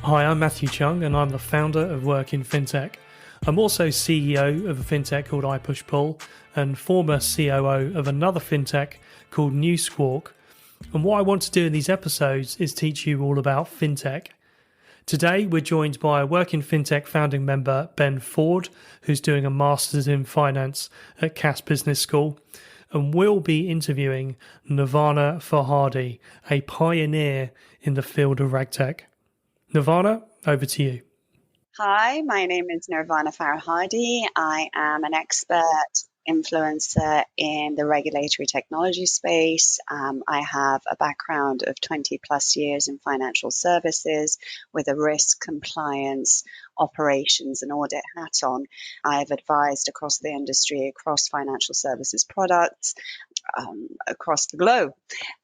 Hi, I'm Matthew Cheung and I'm the founder of Work in Fintech. I'm also CEO of a fintech called iPushPull and former COO of another fintech called New Squawk. And what I want to do in these episodes is teach you all about fintech. Today, we're joined by Work in Fintech founding member Ben Ford, who's doing a Master's in Finance at Cass Business School. And we'll be interviewing Nirvana Farhadi, a pioneer in the field of RegTech. Nirvana, over to you. Hi, my name is Nirvana Farhadi. I am an expert influencer in the regulatory technology space. I have a background of 20 plus years in financial services with a risk, compliance, operations and audit hat on. I have advised across the industry, across financial services products, across the globe.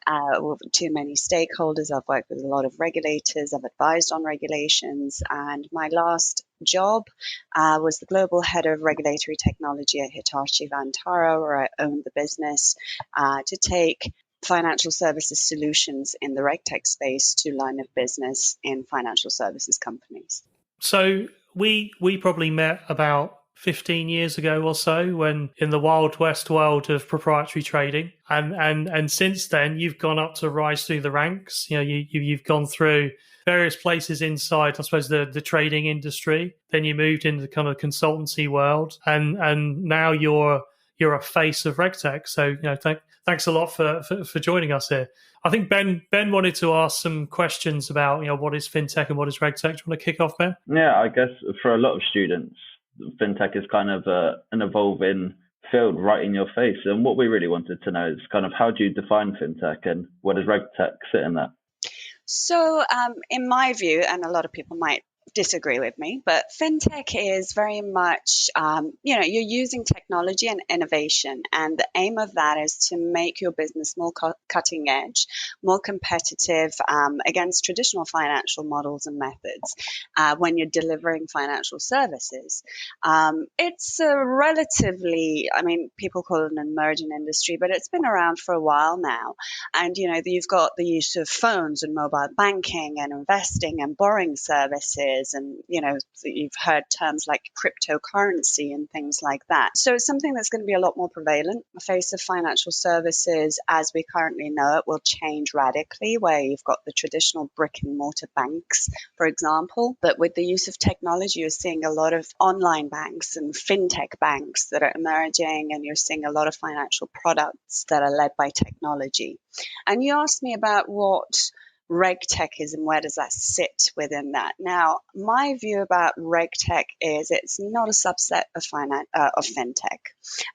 To many stakeholders. I've worked with a lot of regulators. I've advised on regulations. And my last job was the Global Head of Regulatory Technology at Hitachi Vantara, where I owned the business to take financial services solutions in the RegTech space to line of business in financial services companies. So we probably met about 15 years ago or so, when in the wild west world of proprietary trading, and since then you've gone up to rise through the ranks. You know, you've gone through various places inside, I suppose, the trading industry. Then you moved into the kind of consultancy world, and now you're a face of RegTech. So, you know, thanks a lot for joining us here. I think Ben wanted to ask some questions about, you know, what is fintech and what is RegTech. Do you want to kick off, Ben? Yeah, I guess for a lot of students, fintech is kind of an evolving field right in your face. And what we really wanted to know is kind of, how do you define fintech and where does RegTech sit in that? So in my view, and a lot of people might disagree with me, but fintech is very much, you're using technology and innovation, and the aim of that is to make your business more cutting edge, more competitive against traditional financial models and methods when you're delivering financial services. It's a relatively, people call it an emerging industry, but it's been around for a while now. And, you know, you've got the use of phones and mobile banking and investing and borrowing services. And, you know, you've heard terms like cryptocurrency and things like that. So it's something that's going to be a lot more prevalent. The face of financial services, as we currently know it, will change radically, where you've got the traditional brick and mortar banks, for example. But with the use of technology, you're seeing a lot of online banks and fintech banks that are emerging, and you're seeing a lot of financial products that are led by technology. And you asked me about what RegTech is and where does that sit within that. Now, my view about RegTech is it's not a subset of fintech.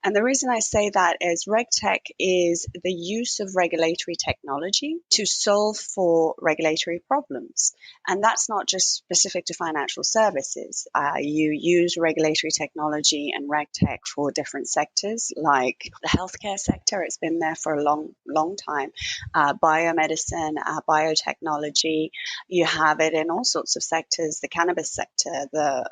And the reason I say that is RegTech is the use of regulatory technology to solve for regulatory problems. And that's not just specific to financial services. You use regulatory technology and RegTech for different sectors, like the healthcare sector. It's been there for a long time. Biomedicine, biotechnology. You have it in all sorts of sectors, the cannabis sector, the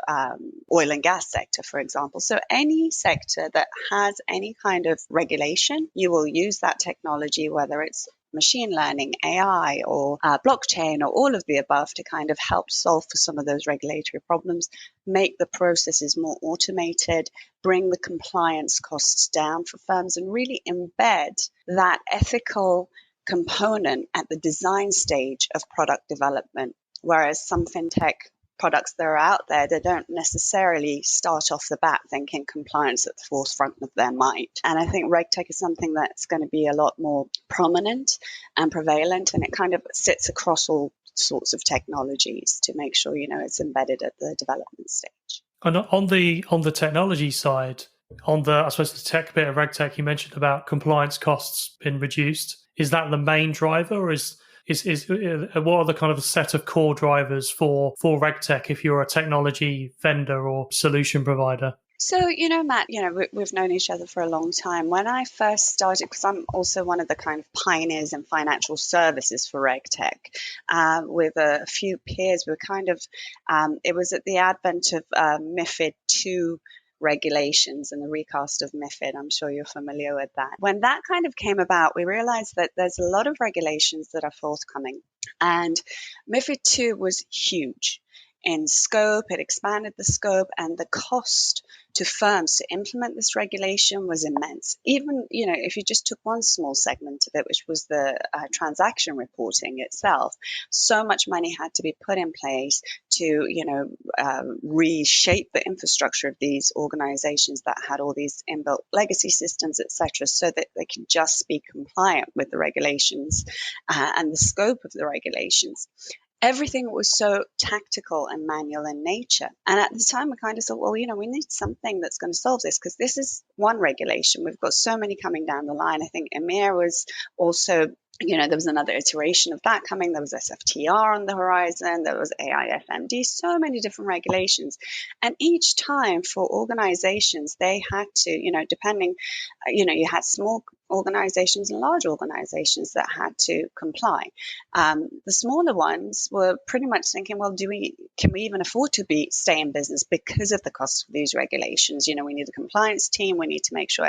oil and gas sector, for example. So any sector that has any kind of regulation, you will use that technology, whether it's machine learning, AI, or blockchain, or all of the above, to kind of help solve for some of those regulatory problems, make the processes more automated, bring the compliance costs down for firms, and really embed that ethical component at the design stage of product development. Whereas some fintech products that are out there, they don't necessarily start off the bat thinking compliance at the forefront of their mind. And I think RegTech is something that's going to be a lot more prominent and prevalent, and it kind of sits across all sorts of technologies to make sure, you know, it's embedded at the development stage. And on the technology side, on the, I suppose, the tech bit of RegTech, you mentioned about compliance costs being reduced. Is that the main driver, or is what are the kind of a set of core drivers for RegTech if you're a technology vendor or solution provider? So, you know, Matt, we've known each other for a long time. When I first started, because I'm also one of the kind of pioneers in financial services for RegTech, with a few peers, we were kind of, it was at the advent of MiFID II regulations and the recast of MiFID. I'm sure you're familiar with that. When that kind of came about, we realized that there's a lot of regulations that are forthcoming. And MiFID II was huge. in scope, it expanded the scope, and the cost to firms to implement this regulation was immense. Even, if you just took one small segment of it, which was the transaction reporting itself, so much money had to be put in place to, reshape the infrastructure of these organizations that had all these inbuilt legacy systems, etc., so that they could just be compliant with the regulations and the scope of the regulations. Everything was so tactical and manual in nature. And at the time, we kind of thought, well, we need something that's going to solve this, because this is one regulation. We've got so many coming down the line. I think EMIR was also, there was another iteration of that coming. There was SFTR on the horizon. There was AIFMD, so many different regulations. And each time for organizations, they had to, depending, you had small organizations and large organizations that had to comply. The smaller ones were pretty much thinking, well, can we even afford to stay in business because of the cost of these regulations? We need a compliance team. We need to make sure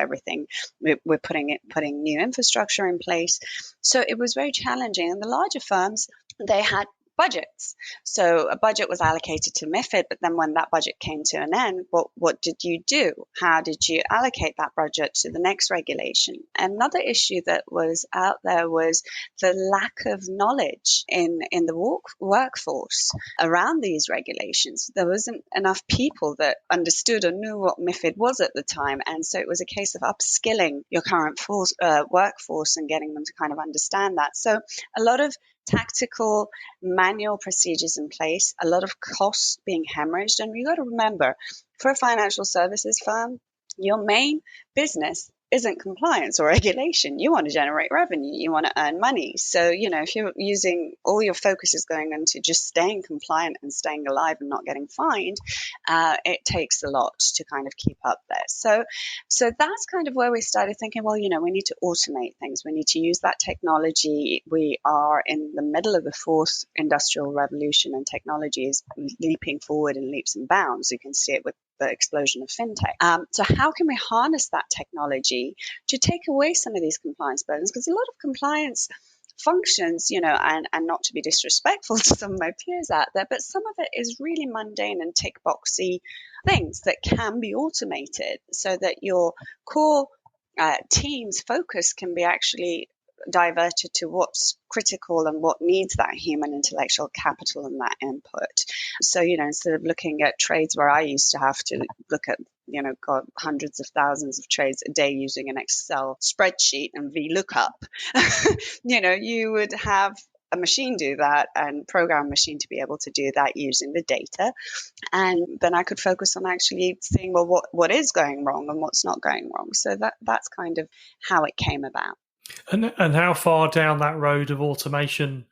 we're putting new infrastructure in place. So it was very challenging. And the larger firms, they had budgets. So a budget was allocated to MiFID, but then when that budget came to an end, what did you do? How did you allocate that budget to the next regulation? Another issue that was out there was the lack of knowledge in the workforce around these regulations. There wasn't enough people that understood or knew what MiFID was at the time, and so it was a case of upskilling your current workforce and getting them to kind of understand that. So a lot of tactical manual procedures in place, a lot of costs being hemorrhaged. And you got to remember, for a financial services firm, your main business isn't compliance or regulation. You want to generate revenue. You want to earn money. So, if you're using all your focus is going into just staying compliant and staying alive and not getting fined, it takes a lot to kind of keep up there. So that's kind of where we started thinking, well, we need to automate things. We need to use that technology. We are in the middle of the fourth industrial revolution, and technology is leaping forward in leaps and bounds. You can see it with the explosion of fintech. So how can we harness that technology to take away some of these compliance burdens? Because a lot of compliance functions, and not to be disrespectful to some of my peers out there, but some of it is really mundane and tick boxy things that can be automated so that your core team's focus can be actually diverted to what's critical and what needs that human intellectual capital and that input. So, instead of looking at trades where I used to have to look at, hundreds of thousands of trades a day using an Excel spreadsheet and VLOOKUP, you would have a machine do that and program a machine to be able to do that using the data. And then I could focus on actually seeing, well, what is going wrong and what's not going wrong. So that's kind of how it came about. And how far down that road of automation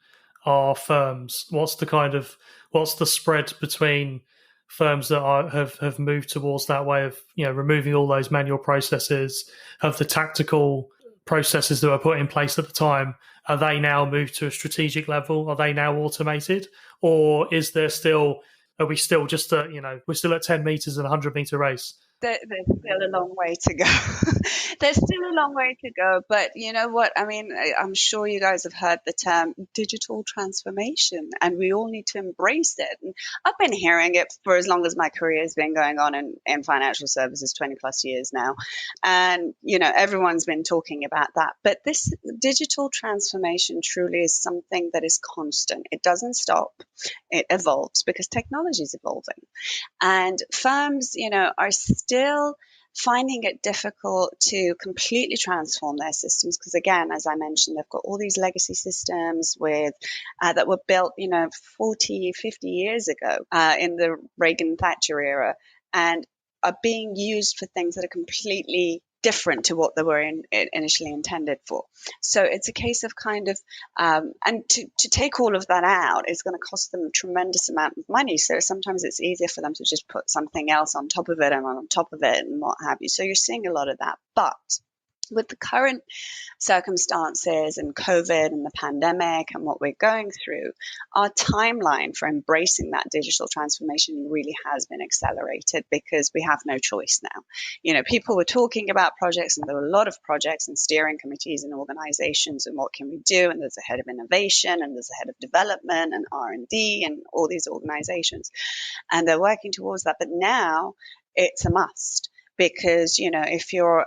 are firms? What's the spread between firms that have moved towards that way of removing all those manual processes, of the tactical processes that were put in place at the time? Are they now moved to a strategic level? Are they now automated, or are we still just we're still at 10 meters and a 100-meter race? There's still a long way to go. There's still a long way to go. But you know what? I mean, I'm sure you guys have heard the term digital transformation, and we all need to embrace it. And I've been hearing it for as long as my career has been going on in financial services, 20 plus years now. And, everyone's been talking about that. But this digital transformation truly is something that is constant. It doesn't stop. It evolves because technology is evolving. And firms, are still finding it difficult to completely transform their systems because, again, as I mentioned, they've got all these legacy systems that were built, 40, 50 years ago in the Reagan-Thatcher era, and are being used for things that are completely different to what they were initially intended for. So it's a case of kind of, and to take all of that out is going to cost them a tremendous amount of money. So sometimes it's easier for them to just put something else on top of it and on top of it and what have you. So you're seeing a lot of that. But with the current circumstances and COVID and the pandemic and what we're going through, our timeline for embracing that digital transformation really has been accelerated because we have no choice now. People were talking about projects, and there were a lot of projects and steering committees and organizations, and what can we do? And there's a head of innovation, and there's a head of development and R&D and all these organizations, and they're working towards that. But now it's a must. Because, if you're,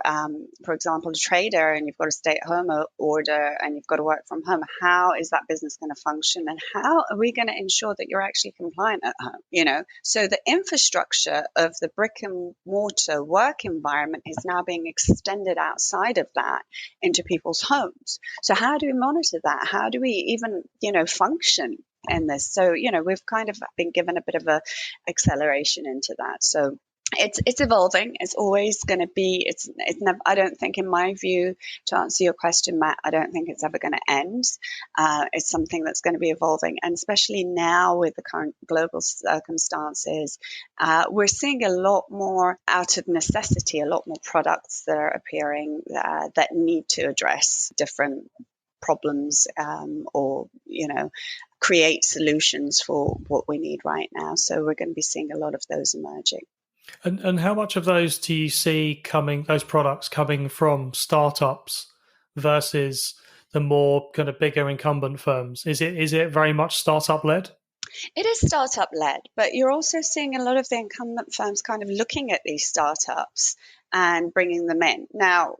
for example, a trader and you've got a stay-at-home order and you've got to work from home, how is that business going to function? And how are we going to ensure that you're actually compliant at home? So the infrastructure of the brick and mortar work environment is now being extended outside of that into people's homes. So how do we monitor that? How do we even, function in this? So, we've kind of been given a bit of a acceleration into that. So it's evolving. It's always going to be. It's never. I don't think, in my view, to answer your question, Matt, I don't think it's ever going to end. It's something that's going to be evolving, and especially now with the current global circumstances, we're seeing a lot more out of necessity. A lot more products that are appearing that need to address different problems, or create solutions for what we need right now. So we're going to be seeing a lot of those emerging. And how much of those do you see those products coming from startups versus the more kind of bigger incumbent firms? Is it very much startup led? It is startup led, but you're also seeing a lot of the incumbent firms kind of looking at these startups and bringing them in. Now,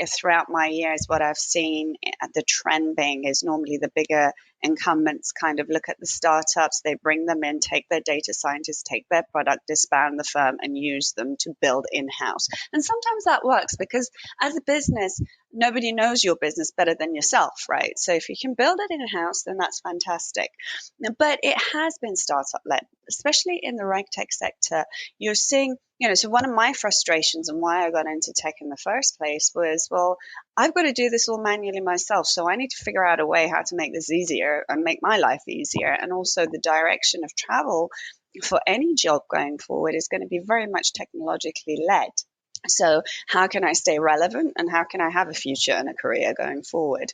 throughout my years, what I've seen, the trend being is normally the bigger incumbents kind of look at the startups, they bring them in, take their data scientists, take their product, disband the firm and use them to build in-house. And sometimes that works because as a business, nobody knows your business better than yourself, right? So if you can build it in-house, then that's fantastic. But it has been startup-led, especially in the RegTech sector. You're seeing, so one of my frustrations and why I got into tech in the first place was, well, I've got to do this all manually myself. So I need to figure out a way how to make this easier and make my life easier. And also the direction of travel for any job going forward is going to be very much technologically led. So how can I stay relevant and how can I have a future and a career going forward,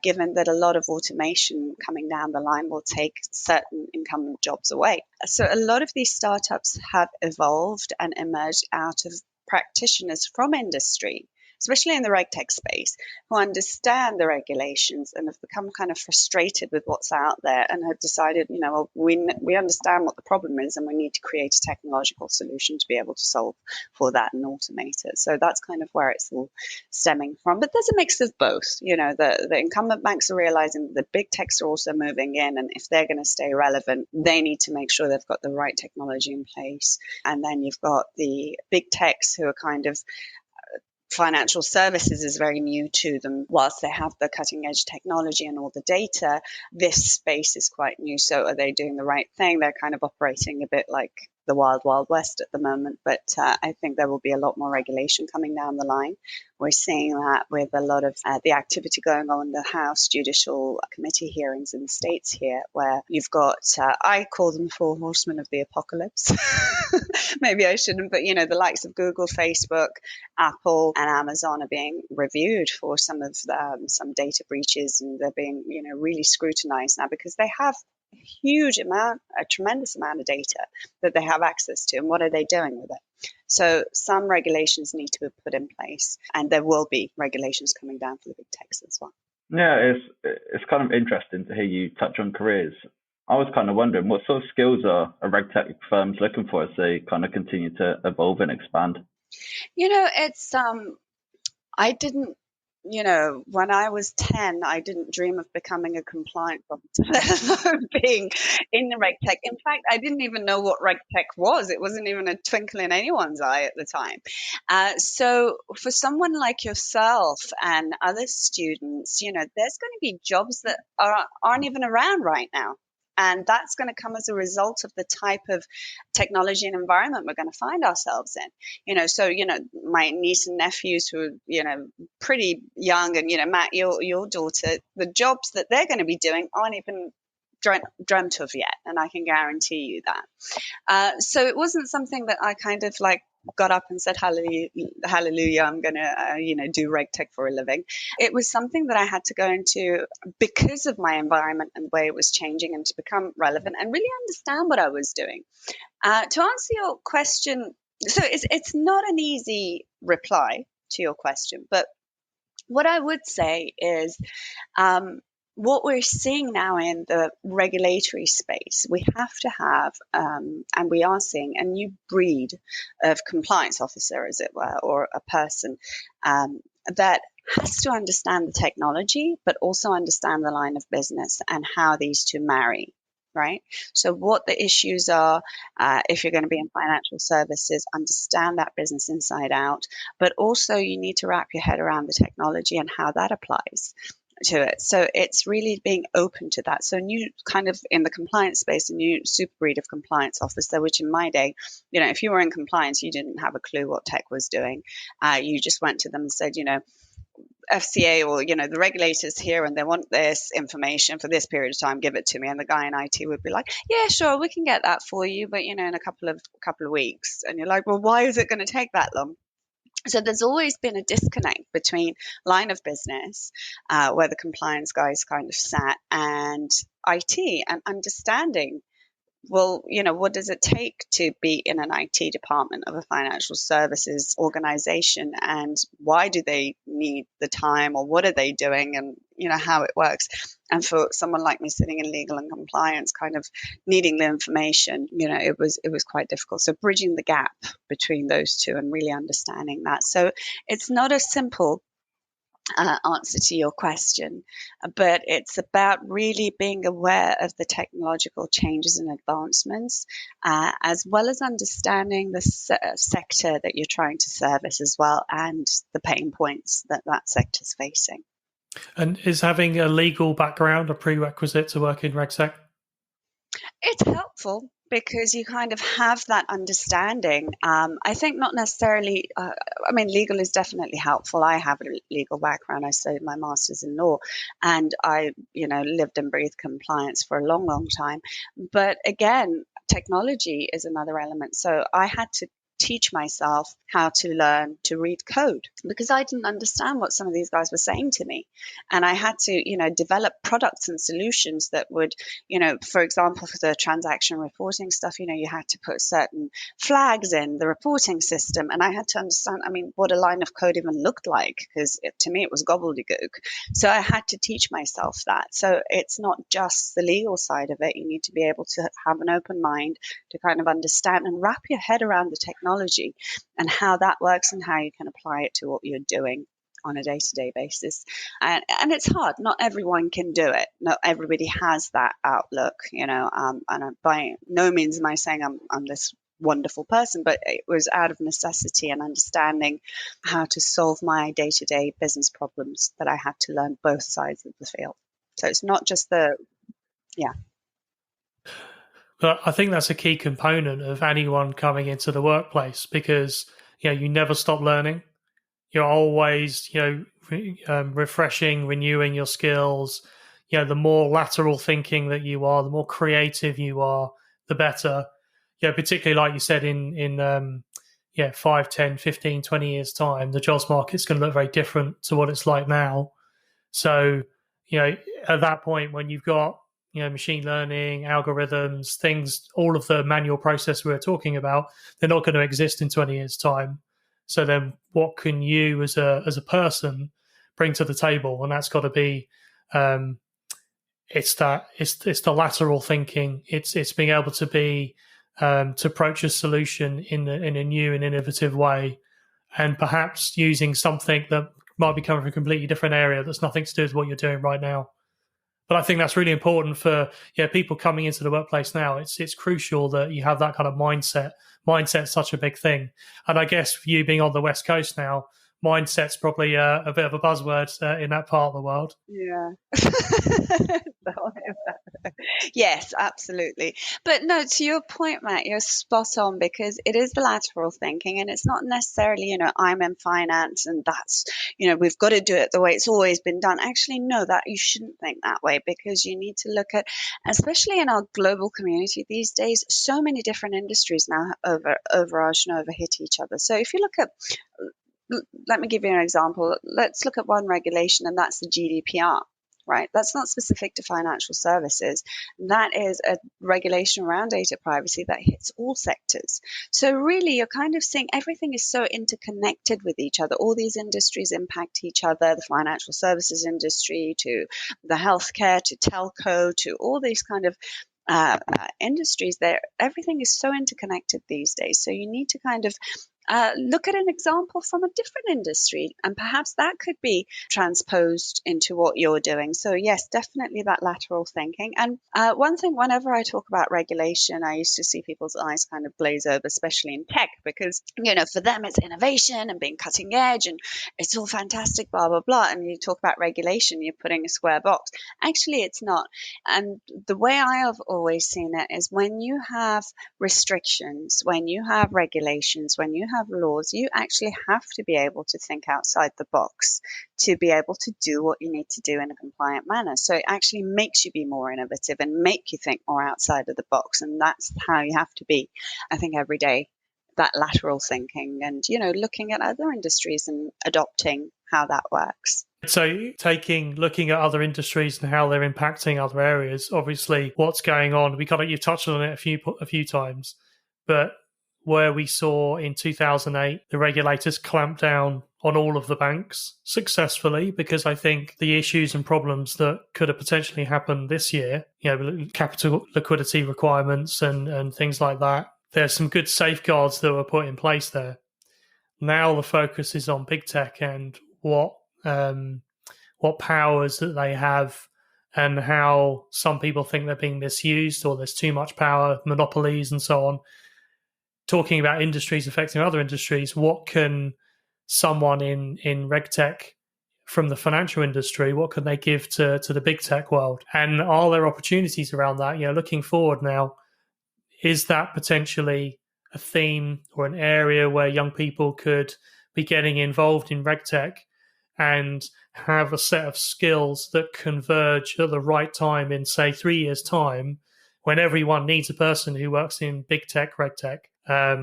given that a lot of automation coming down the line will take certain incumbent jobs away. So a lot of these startups have evolved and emerged out of practitioners from industry, especially in the RegTech space, who understand the regulations and have become kind of frustrated with what's out there and have decided, we understand what the problem is and we need to create a technological solution to be able to solve for that and automate it. So that's kind of where it's all stemming from. But there's a mix of both. The incumbent banks are realizing that the big techs are also moving in, and if they're going to stay relevant, they need to make sure they've got the right technology in place. And then you've got the big techs who are kind of financial services is very new to them. Whilst they have the cutting edge technology and all the data, this space is quite new. So are they doing the right thing? They're kind of operating a bit like the wild, wild west at the moment. But I think there will be a lot more regulation coming down the line. We're seeing that with a lot of the activity going on in the House Judicial Committee hearings in the States here, where you've got, I call them four horsemen of the apocalypse. Maybe I shouldn't, but the likes of Google, Facebook, Apple, and Amazon are being reviewed for some data breaches, and they're being really scrutinized now because they have a tremendous amount of data that they have access to, and what are they doing with it? So some regulations need to be put in place, and there will be regulations coming down for the big techs as well. Yeah, it's kind of interesting to hear you touch on careers. I was kind of wondering what sort of skills are RegTech firms looking for as they kind of continue to evolve and expand? It's I didn't. When I was 10, I didn't dream of becoming a compliance officer, let alone being in the RegTech. In fact, I didn't even know what RegTech was. It wasn't even a twinkle in anyone's eye at the time. So for someone like yourself and other students, there's going to be jobs that aren't even around right now. And that's going to come as a result of the type of technology and environment we're going to find ourselves in. So, my niece and nephews who are, pretty young, and, Matt, your daughter, the jobs that they're going to be doing aren't even dreamt of yet. And I can guarantee you that. So it wasn't something that I kind of got up and said, hallelujah, I'm going to, do RegTech for a living. It was something that I had to go into because of my environment and the way it was changing, and to become relevant and really understand what I was doing. To answer your question, so it's not an easy reply to your question, but what I would say is, what we're seeing now in the regulatory space, we have to have, and we are seeing a new breed of compliance officer, as it were, or a person that has to understand the technology, but also understand the line of business and how these two marry. Right? So what the issues are, if you're going to be in financial services, understand that business inside out, but also you need to wrap your head around the technology and how that applies to it. So it's really being open to that. So new kind of in the compliance space, a new super breed of compliance officer, which in my day, if you were in compliance, you didn't have a clue what tech was doing. You just went to them and said, FCA or, the regulators here and they want this information for this period of time, give it to me. And the guy in IT would be like, yeah, sure, we can get that for you, but, in a couple of weeks. And you're like, well, why is it going to take that long? So there's always been a disconnect between line of business, where the compliance guys kind of sat, and IT, and understanding, well, what does it take to be in an IT department of a financial services organization, and why do they need the time, or what are they doing, and how it works. And for someone like me sitting in legal and compliance, kind of needing the information, it was quite difficult. So bridging the gap between those two and really understanding that. So it's not a simple answer to your question, but it's about really being aware of the technological changes and advancements, as well as understanding the sector that you're trying to service as well, and the pain points that sector is facing. And is having a legal background a prerequisite to work in RegTech? It's helpful because you kind of have that understanding. I think not necessarily, legal is definitely helpful. I have a legal background. I studied my master's in law, and I, lived and breathed compliance for a long, long time. But again, technology is another element. So I had to teach myself how to learn to read code, because I didn't understand what some of these guys were saying to me. And I had to, develop products and solutions that would, for example, for the transaction reporting stuff, you had to put certain flags in the reporting system. And I had to understand, what a line of code even looked like, because to me, it was gobbledygook. So I had to teach myself that. So it's not just the legal side of it. You need to be able to have an open mind to kind of understand and wrap your head around the technology and how that works and how you can apply it to what you're doing on a day-to-day basis. And it's hard. Not everyone can do it. Not everybody has that outlook, and by no means am I saying I'm this wonderful person, but it was out of necessity and understanding how to solve my day-to-day business problems that I had to learn both sides of the field. So it's not just But I think that's a key component of anyone coming into the workplace, because you never stop learning. You're always refreshing, renewing your skills. The more lateral thinking that you are, the more creative you are, the better. Particularly like you said, in 5, 10, 15, 20 years time, the jobs market's going to look very different to what it's like now. So at that point, when you've got machine learning, algorithms, things, all of the manual process we were talking about, they're not going to exist in 20 years' time. So then what can you as a person bring to the table? And that's got to be, it's the lateral thinking. It's being able to be, to approach a solution in a new and innovative way, and perhaps using something that might be coming from a completely different area that's nothing to do with what you're doing right now. But I think that's really important for people coming into the workplace now. It's crucial that you have that kind of mindset. Mindset's such a big thing. And I guess for you being on the West Coast now, mindset's probably a bit of a buzzword in that part of the world. Yeah. Yes, absolutely. But no, to your point, Matt, you're spot on, because it is the lateral thinking, and it's not necessarily, I'm in finance and that's, we've got to do it the way it's always been done. Actually, no, that you shouldn't think that way, because you need to look at, especially in our global community these days, so many different industries now overarch and overhit each other. So if you look at, let me give you an example. Let's look at one regulation, and that's the GDPR. Right, that's not specific to financial services. That is a regulation around data privacy that hits all sectors. So really, you're kind of seeing everything is so interconnected with each other. All these industries impact each other, the financial services industry to the healthcare to telco to all these kind of industries there. Everything is so interconnected these days. So you need to kind of look at an example from a different industry, and perhaps that could be transposed into what you're doing. So yes, definitely that lateral thinking. And one thing, whenever I talk about regulation, I used to see people's eyes kind of glaze over, especially in tech, because, for them it's innovation and being cutting edge and it's all fantastic, blah, blah, blah. And you talk about regulation, you're putting a square box. Actually, it's not. And the way I have always seen it is when you have restrictions, when you have regulations, when you have laws, you actually have to be able to think outside the box to be able to do what you need to do in a compliant manner. So it actually makes you be more innovative and make you think more outside of the box. And that's how you have to be, I think, every day, that lateral thinking and, looking at other industries and adopting how that works. So looking at other industries and how they're impacting other areas, obviously what's going on, you touched on it a few times, but where we saw in 2008, the regulators clamped down on all of the banks successfully, because I think the issues and problems that could have potentially happened this year, capital liquidity requirements and things like that, there's some good safeguards that were put in place there. Now the focus is on big tech and what powers that they have, and how some people think they're being misused or there's too much power, monopolies and so on. Talking about industries affecting other industries, what can someone in RegTech from the financial industry, what can they give to the big tech world? And are there opportunities around that? Looking forward now, is that potentially a theme or an area where young people could be getting involved in RegTech and have a set of skills that converge at the right time in, say, 3 years' time, when everyone needs a person who works in big tech, RegTech? I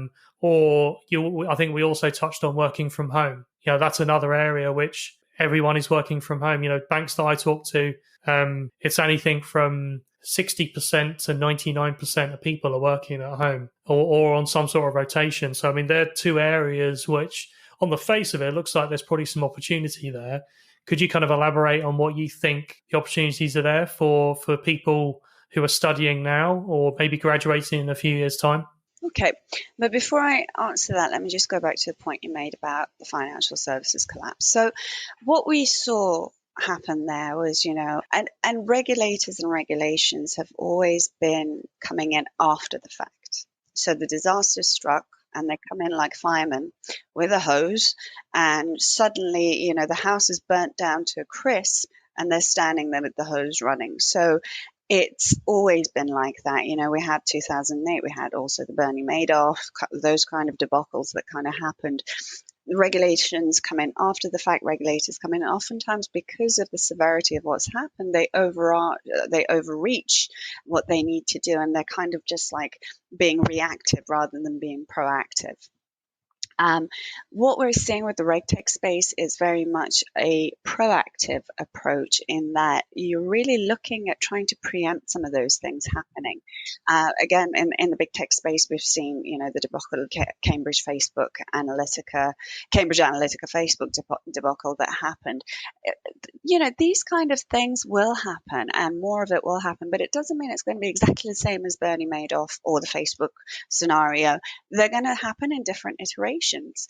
think we also touched on working from home. That's another area which everyone is working from home. Banks that I talk to, it's anything from 60% to 99% of people are working at home or on some sort of rotation. So, they're two areas which, on the face of it, looks like there's probably some opportunity there. Could you kind of elaborate on what you think the opportunities are there for people who are studying now or maybe graduating in a few years' time? Okay, but before I answer that, let me just go back to the point you made about the financial services collapse. So what we saw happen there was, and regulators and regulations have always been coming in after the fact. So the disaster struck and they come in like firemen with a hose, and suddenly, the house is burnt down to a crisp and they're standing there with the hose running. So it's always been like that. We had 2008, we had also the Bernie Madoff, those kind of debacles that kind of happened. The regulations come in after the fact. Regulators come in oftentimes because of the severity of what's happened. They overreach what they need to do, and they're kind of just like being reactive rather than being proactive. What we're seeing with the RegTech space is very much a proactive approach, in that you're really looking at trying to preempt some of those things happening. Again, in the big tech space, we've seen, the debacle, Cambridge Analytica Facebook debacle that happened. These kind of things will happen, and more of it will happen, but it doesn't mean it's going to be exactly the same as Bernie Madoff or the Facebook scenario. They're going to happen in different iterations. regulations.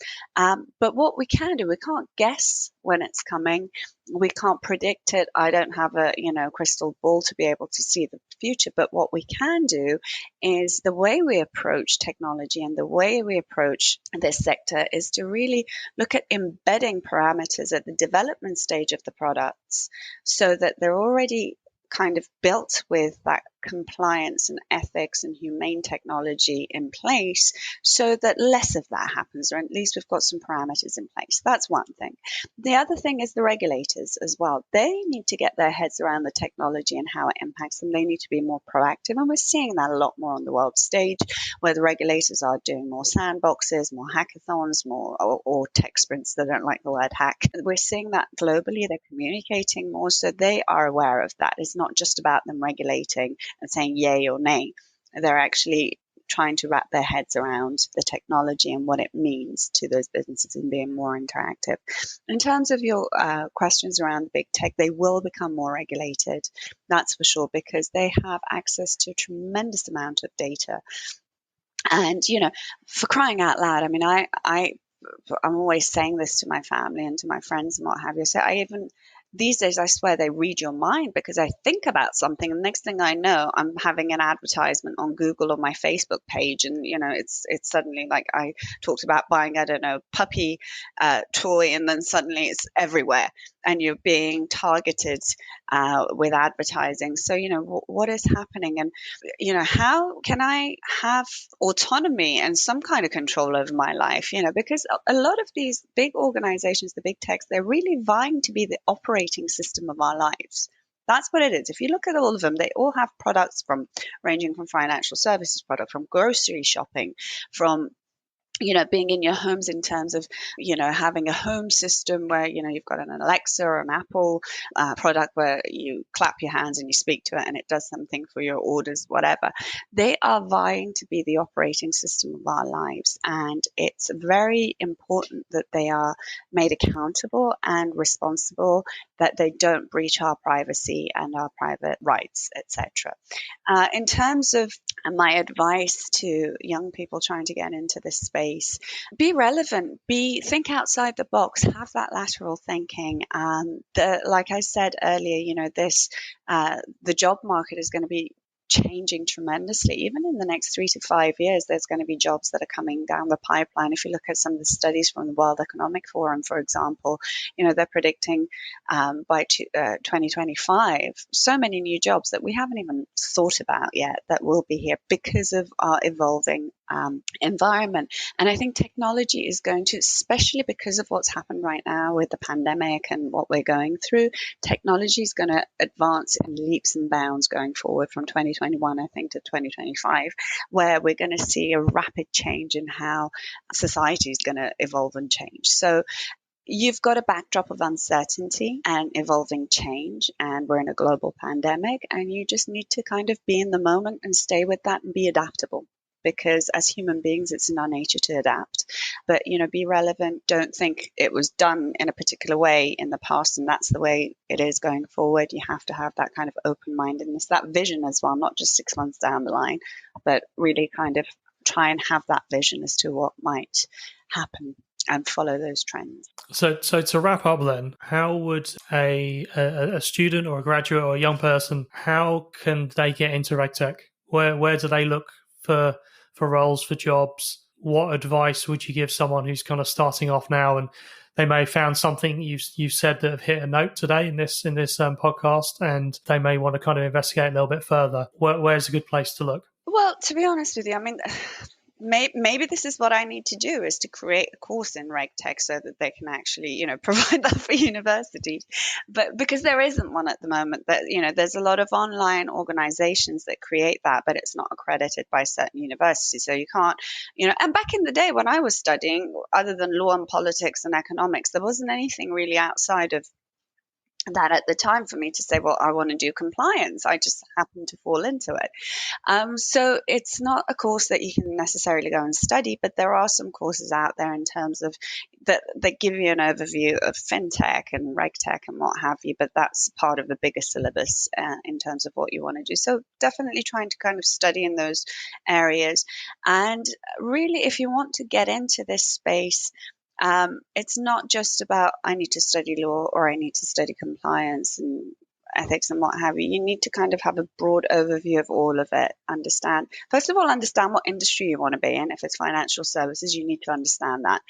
But what we can do, we can't guess when it's coming. We can't predict it. I don't have a crystal ball to be able to see the future. But what we can do is the way we approach technology and the way we approach this sector is to really look at embedding parameters at the development stage of the products so that they're already kind of built with that compliance and ethics and humane technology in place so that less of that happens, or at least we've got some parameters in place. That's one thing. The other thing is the regulators as well. They need to get their heads around the technology and how it impacts them. They need to be more proactive, and we're seeing that a lot more on the world stage, where the regulators are doing more sandboxes, more hackathons, more or tech sprints. They don't like the word hack. We're seeing that globally. They're communicating more, so they are aware of that. It's not just about them regulating and saying yay or nay. They're actually trying to wrap their heads around the technology and what it means to those businesses and being more interactive. In terms of your questions around big tech, they will become more regulated, that's for sure, because they have access to a tremendous amount of data. And, for crying out loud, I mean, I'm always saying this to my family and to my friends and what have you. So these days, I swear they read your mind, because I think about something and the next thing I know, I'm having an advertisement on Google or my Facebook page. And, it's suddenly like I talked about buying, I don't know, puppy toy, and then suddenly it's everywhere and you're being targeted with advertising. So, what is happening? And, how can I have autonomy and some kind of control over my life? Because a lot of these big organizations, the big techs, they're really vying to be the operating system of our lives. That's what it is. If you look at all of them, they all have products ranging from financial services product, from grocery shopping, from being in your homes in terms of, having a home system where, you've got an Alexa or an Apple product where you clap your hands and you speak to it and it does something for your orders, whatever. They are vying to be the operating system of our lives. And it's very important that they are made accountable and responsible, that they don't breach our privacy and our private rights, etc. In terms of my advice to young people trying to get into this space, be relevant, think outside the box, have that lateral thinking. Like I said earlier, the job market is going to be changing tremendously. Even in the next 3 to 5 years, there's going to be jobs that are coming down the pipeline. If you look at some of the studies from the World Economic Forum, for example, they're predicting by 2025 so many new jobs that we haven't even thought about yet that will be here because of our evolving environment. And I think technology is going to, especially because of what's happened right now with the pandemic and what we're going through, technology is going to advance in leaps and bounds going forward from 2021, I think, to 2025, where we're going to see a rapid change in how society is going to evolve and change. So you've got a backdrop of uncertainty and evolving change, and we're in a global pandemic, and you just need to kind of be in the moment and stay with that and be adaptable. Because as human beings, it's in our nature to adapt. But, be relevant. Don't think it was done in a particular way in the past and that's the way it is going forward. You have to have that kind of open-mindedness, that vision as well, not just 6 months down the line, but really kind of try and have that vision as to what might happen and follow those trends. So to wrap up then, how would a student or a graduate or a young person, how can they get into RegTech? Where do they look for roles, for jobs? What advice would you give someone who's kind of starting off now and they may have found something you've said that have hit a note today in this podcast, and they may want to kind of investigate a little bit further? Where's a good place to look? Well, to be honest with you, I mean, maybe this is what I need to do, is to create a course in RegTech so that they can actually, provide that for universities. But because there isn't one at the moment, that, there's a lot of online organizations that create that, but it's not accredited by certain universities. So you can't, and back in the day when I was studying, other than law and politics and economics, there wasn't anything really outside of that at the time for me to say, well, I want to do compliance. I just happened to fall into it. So it's not a course that you can necessarily go and study, but there are some courses out there in terms of that give you an overview of fintech and regtech and what have you. But that's part of the bigger syllabus in terms of what you want to do. So definitely trying to kind of study in those areas. And really, if you want to get into this space, it's not just about I need to study law or I need to study compliance and ethics and what have you. You need to kind of have a broad overview of all of it. First of all, understand what industry you want to be in. If it's financial services, you need to understand that.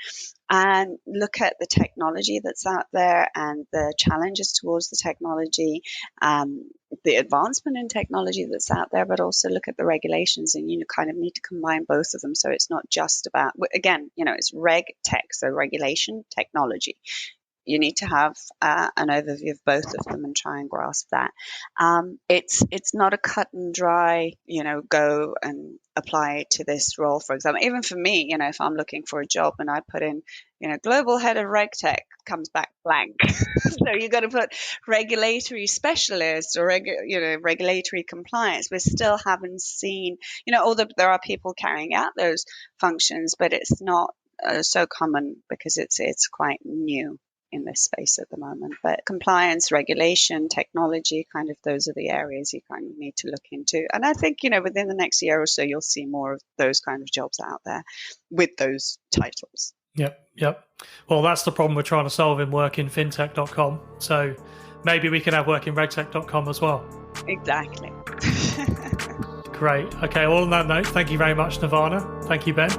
And look at the technology that's out there and the challenges towards the technology, the advancement in technology that's out there, but also look at the regulations, and you kind of need to combine both of them. So it's not just about, again, it's reg tech, so regulation, technology. You need to have an overview of both of them and try and grasp that. It's not a cut and dry, go and apply to this role, for example. Even for me, if I'm looking for a job and I put in, Global Head of RegTech, comes back blank. So you got to put regulatory specialist or regulatory compliance. We still haven't seen, although there are people carrying out those functions, but it's not so common because it's quite new in this space at the moment. But compliance, regulation, technology, kind of those are the areas you kind of need to look into. And I think, within the next year or so, you'll see more of those kind of jobs out there with those titles. Yep. Well, that's the problem we're trying to solve in workinfintech.com. So maybe we can have workinregtech.com as well. Exactly. Great. Okay, well, on that note, thank you very much, Nirvana. Thank you, Ben.